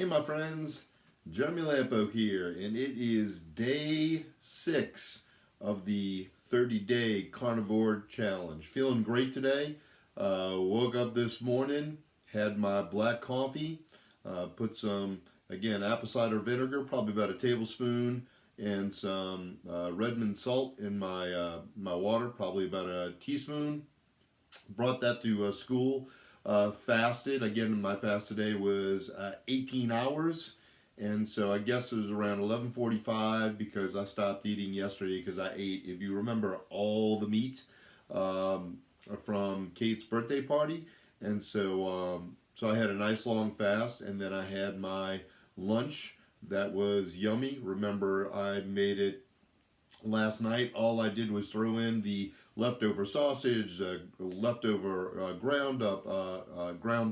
Hey my friends, Jeremy Lampo here, and it is day 6 of the 30-day Carnivore Challenge. Feeling great today. Woke up this morning, had my black coffee, put some, again, apple cider vinegar, probably about a tablespoon, and some Redmond salt in my water, probably about a teaspoon. Brought that to school. Fasted. Again, my fast today was 18 hours. And so I guess it was around 11:45 because I stopped eating yesterday because I ate, if you remember, all the meat from Kate's birthday party. And so I had a nice long fast, and then I had my lunch that was yummy. Remember, I made it last night. All I did was throw in the leftover sausage, leftover ground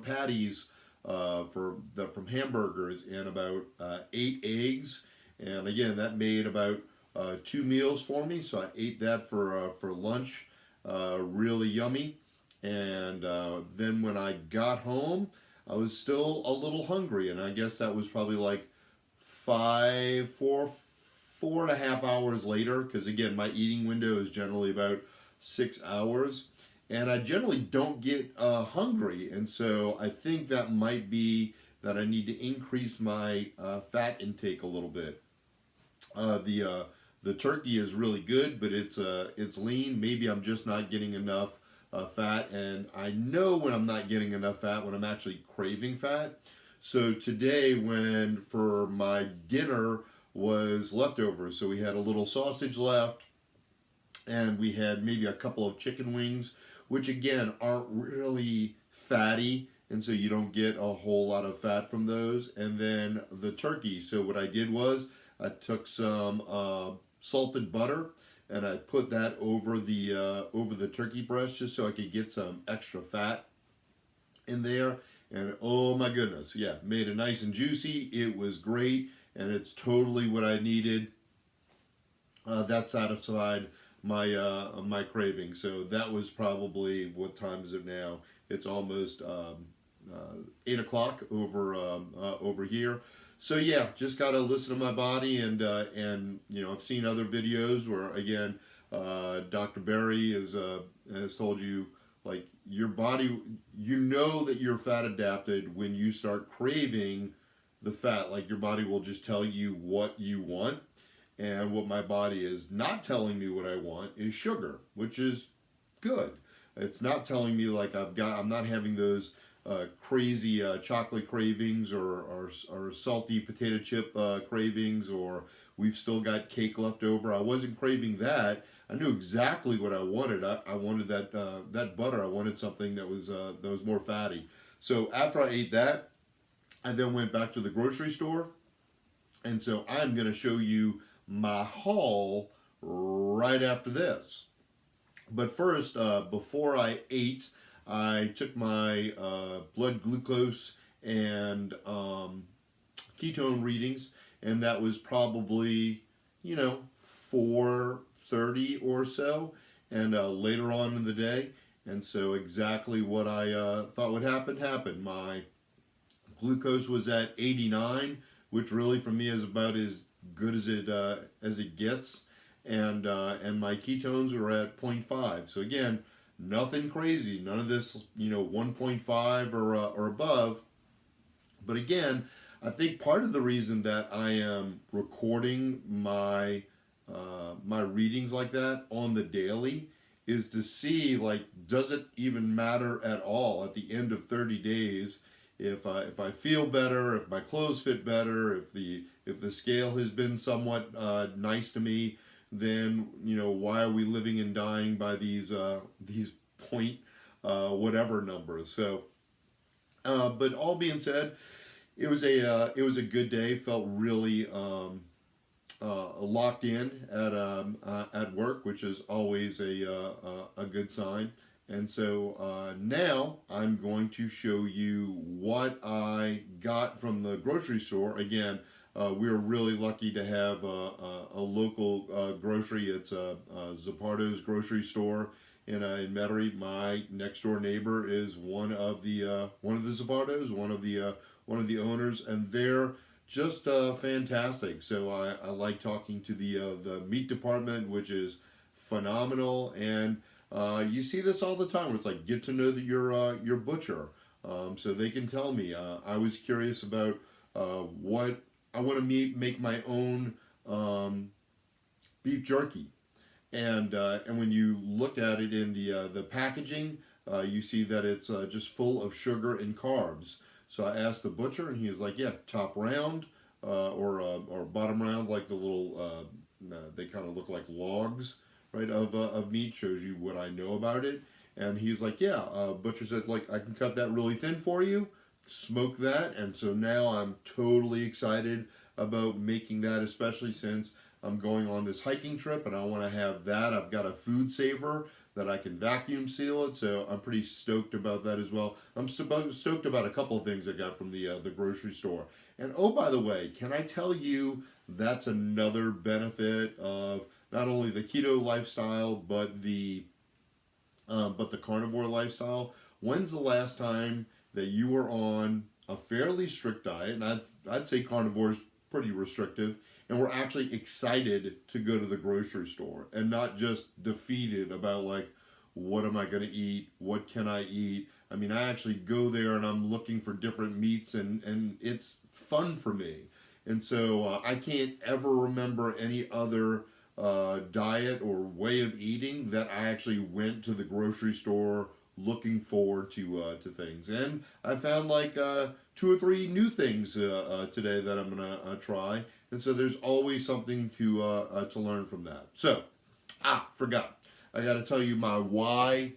patties from hamburgers, and about 8 eggs. And again, that made about 2 meals for me. So I ate that for lunch. Really yummy. And then when I got home, I was still a little hungry, and I guess that was probably like 4.5 hours later, because again, my eating window is generally about 6 hours, and I generally don't get hungry, and so I think that might be that I need to increase my fat intake a little bit. The turkey is really good, but it's lean. Maybe I'm just not getting enough fat, and I know when I'm not getting enough fat when I'm actually craving fat. So today, when for my dinner was leftovers, so we had a little sausage left, and we had maybe a couple of chicken wings, which again aren't really fatty, and so you don't get a whole lot of fat from those. And then the turkey. So what I did was I took some salted butter and I put that over the turkey breast just so I could get some extra fat in there. And oh my goodness, yeah, made it nice and juicy. It was great, and it's totally what I needed. That satisfied my craving. So that was probably, what time is it now? It's almost 8 o'clock over here. So yeah, just gotta listen to my body, and I've seen other videos where again, Dr. Berry has told you, like, your body, you know that you're fat adapted when you start craving the fat. Like, your body will just tell you what you want. And what my body is not telling me what I want is sugar, which is good. It's not telling me like I'm not having those crazy chocolate cravings or salty potato chip cravings, or we've still got cake left over. I wasn't craving that. I knew exactly what I wanted. I wanted that butter. I wanted something that was more fatty. So after I ate that, I then went back to the grocery store, and so I'm going to show you my haul right after this. But first, before I ate, I took my blood glucose and ketone readings, and that was probably 4:30 or so, and later on in the day. And so exactly what I thought would happen happened. My glucose was at 89, which really for me is about as good as it gets, and my ketones were at 0.5. So again, nothing crazy, none of this 1.5 or above. But again, I think part of the reason that I am recording my readings like that on the daily is to see, like, does it even matter at all at the end of 30 days if I feel better, if my clothes fit better, if the scale has been somewhat nice to me, then why are we living and dying by these point whatever numbers? So, but all being said, it was a good day. Felt really locked in at work, which is always a good sign. And so now I'm going to show you what I got from the grocery store. Again, we're really lucky to have a local grocery. It's Zuppardo's grocery store in Metairie. My next door neighbor is one of the Zuppardos, one of the one of the owners, and they're just fantastic. So I like talking to the meat department, which is phenomenal. And you see this all the time, where it's like, get to know your butcher, so they can tell me. I was curious about what I want to make my own beef jerky, and when you look at it in the packaging, you see that it's just full of sugar and carbs. So I asked the butcher, and he was like, "Yeah, top round or bottom round, like the little they kind of look like logs, right, of meat. Shows you what I know about it." And he's like, "Yeah, butcher said, like, I can cut that really thin for you, smoke that." And so now I'm totally excited about making that, especially since I'm going on this hiking trip and I want to have that. I've got a food saver that I can vacuum seal it, so I'm pretty stoked about that as well. I'm stoked about a couple of things I got from the grocery store. And oh, by the way, can I tell you that's another benefit of not only the keto lifestyle but the carnivore lifestyle? When's the last time that you were on a fairly strict diet, and I'd say carnivore is pretty restrictive, and we're actually excited to go to the grocery store and not just defeated about, like, what am I going to eat? What can I eat? I mean, I actually go there and I'm looking for different meats, and it's fun for me. And so I can't ever remember any other diet or way of eating that I actually went to the grocery store looking forward to things. And I found like 2 or 3 new things today that I'm gonna try. And so there's always something to learn from that. So, forgot. I got to tell you my why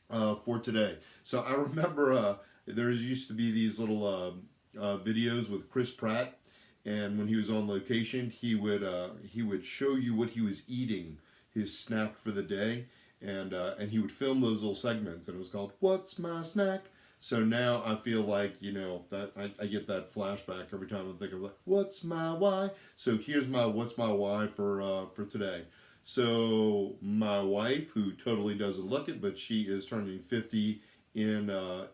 for today. So I remember there used to be these little videos with Chris Pratt, and when he was on location, he would show you what he was eating, his snack for the day, and he would film those little segments, and it was called "What's My Snack?" So now I feel like, you know, that I get that flashback every time I think of, like, what's my why? So here's my what's my why for today. So my wife, who totally doesn't look it, but she is turning 50 in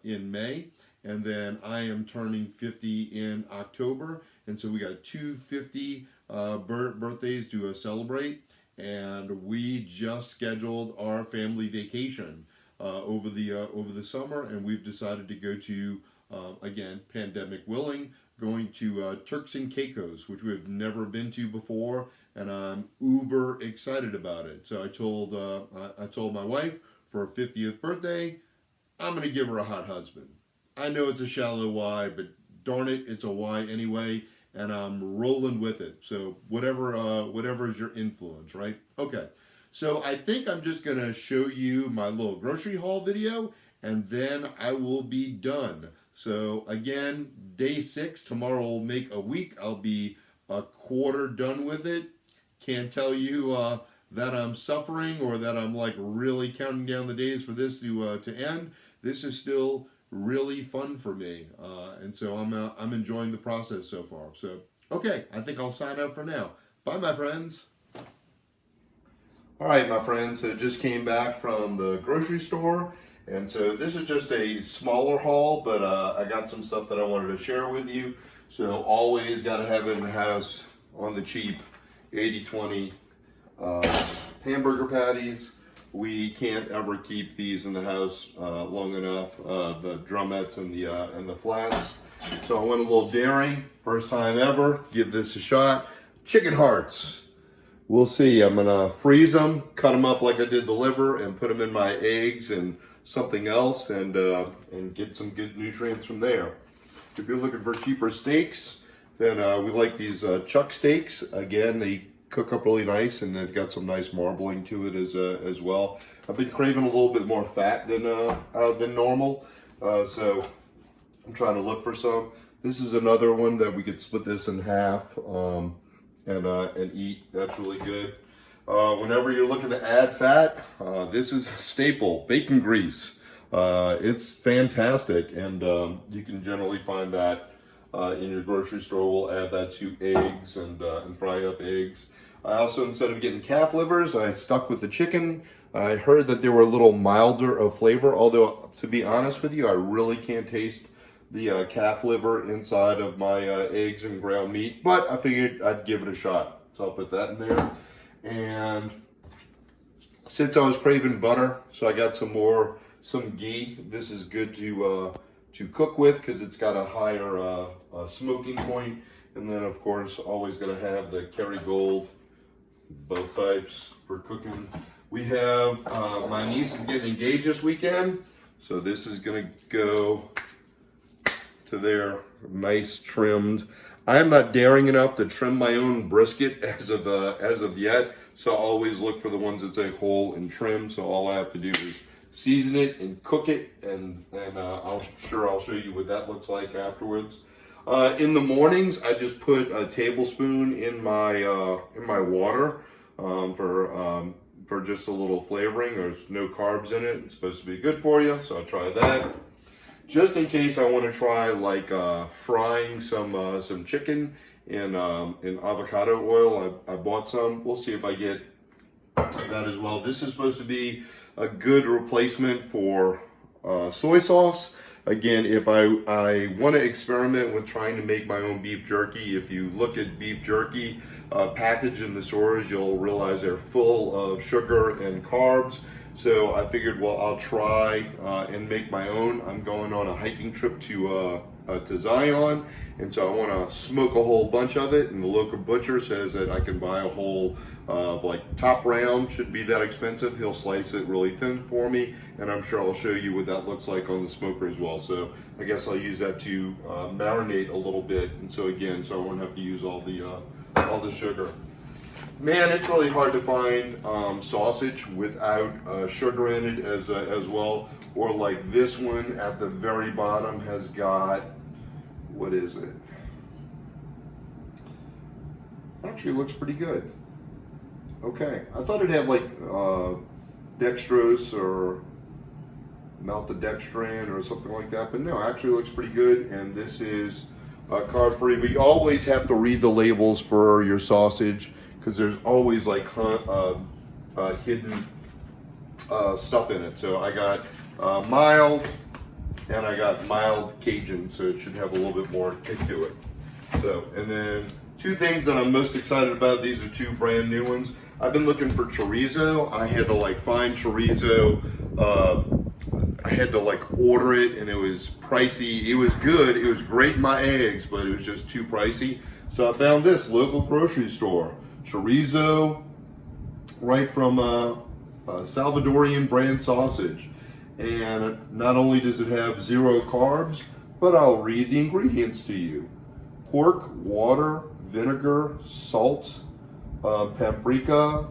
May, and then I am turning 50 in October, and so we got 2 50 birthdays to celebrate, and we just scheduled our family vacation over the summer, and we've decided to go to again, pandemic willing, going to Turks and Caicos, which we've never been to before, and I'm uber excited about it. So I told my wife for her 50th birthday, I'm gonna give her a hot husband. I know it's a shallow why, but darn it, it's a why anyway, and I'm rolling with it. So whatever is your influence, right? Okay. So I think I'm just going to show you my little grocery haul video, and then I will be done. So again, day 6, tomorrow will make a week. I'll be a quarter done with it. Can't tell you that I'm suffering or that I'm like really counting down the days for this to end. This is still really fun for me, and so I'm enjoying the process so far. So okay, I think I'll sign out for now. Bye, my friends. All right, my friends, so just came back from the grocery store, and so this is just a smaller haul, but I got some stuff that I wanted to share with you. So always got to have it in the house on the cheap, 80/20 hamburger patties. We can't ever keep these in the house long enough, the drumettes and the flats. So I went a little daring, first time ever, give this a shot. Chicken hearts. We'll see. I'm gonna freeze them, cut them up like I did the liver, and put them in my eggs and something else, and get some good nutrients from there. If you're looking for cheaper steaks, then we like these chuck steaks. Again, they cook up really nice, and they've got some nice marbling to it as well. I've been craving a little bit more fat than normal, so I'm trying to look for some. This is another one that we could split this in half. And eat. That's really good. Whenever you're looking to add fat, this is a staple, bacon grease. It's fantastic, and you can generally find that in your grocery store. We'll add that to eggs and fry up eggs. I also, instead of getting calf livers, I stuck with the chicken. I heard that they were a little milder of flavor, although to be honest with you, I really can't taste the calf liver inside of my eggs and ground meat, but I figured I'd give it a shot. So I'll put that in there. And since I was craving butter, so I got some ghee. This is good to cook with because it's got a higher smoking point. And then of course, always gonna have the Kerrygold, both types for cooking. We have, my niece is getting engaged this weekend. So this is gonna go to their nice trimmed. I am not daring enough to trim my own brisket as of yet. So I always look for the ones that say whole and trim. So all I have to do is season it and cook it, and I'll show you what that looks like afterwards. In the mornings, I just put a tablespoon in my water for just a little flavoring. There's no carbs in it. It's supposed to be good for you, so I'll try that. Just in case I want to try like frying some chicken in avocado oil. I bought some. We'll see if I get that as well. This is supposed to be a good replacement for soy sauce. Again, if I want to experiment with trying to make my own beef jerky, if you look at beef jerky packaged in the stores, you'll realize they're full of sugar and carbs. So I figured, well, I'll try and make my own. I'm going on a hiking trip to Zion, and so I want to smoke a whole bunch of it. And the local butcher says that I can buy a whole like top round. Shouldn't be that expensive. He'll slice it really thin for me, and I'm sure I'll show you what that looks like on the smoker as well. So I guess I'll use that to marinate a little bit, and so again, so I won't have to use all the sugar. Man, it's really hard to find sausage without sugar in it as well. Or like this one at the very bottom has got, what is it? Actually looks pretty good. Okay, I thought it'd have like dextrose or maltodextrin or something like that, but no, actually looks pretty good. And this is carb free, but you always have to read the labels for your sausage, because there's always like hidden stuff in it. So I got mild, and I got mild Cajun, so it should have a little bit more kick to it. So, and then two things that I'm most excited about. These are two brand new ones. I've been looking for chorizo. I had to like find chorizo. I had to like order it, and it was pricey. It was good. It was great in my eggs, but it was just too pricey. So I found this local grocery store. Chorizo, right from Salvadorian brand sausage. And not only does it have 0 carbs, but I'll read the ingredients to you. Pork, water, vinegar, salt, paprika,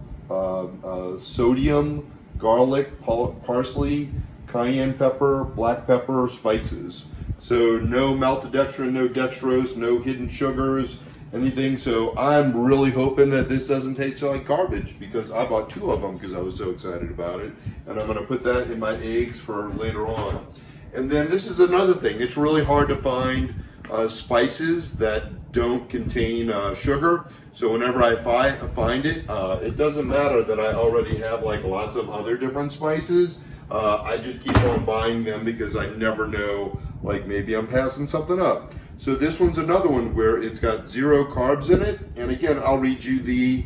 sodium, garlic, parsley, cayenne pepper, black pepper, spices. So no maltodextrin, no dextrose, no hidden sugars, anything. So I'm really hoping that this doesn't taste like garbage, because I bought 2 of them because I was so excited about it. And I'm gonna put that in my eggs for later on. And then this is another thing. It's really hard to find spices that don't contain sugar. So whenever I find it, it doesn't matter that I already have like lots of other different spices. I just keep on buying them because I never know, like maybe I'm passing something up. So this one's another one where it's got 0 carbs in it. And again, I'll read you the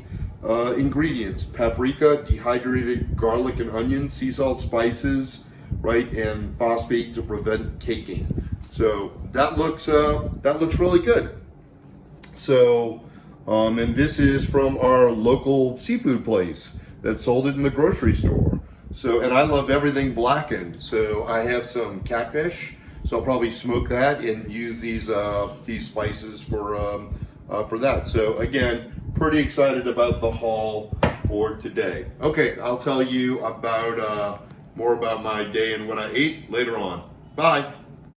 ingredients. Paprika, dehydrated garlic and onion, sea salt, spices, right, and phosphate to prevent caking. So that looks really good. So, and this is from our local seafood place that sold it in the grocery store. So, and I love everything blackened. So I have some catfish. So I'll probably smoke that and use these spices for that. So again, pretty excited about the haul for today. Okay, I'll tell you about more about my day and what I ate later on. Bye.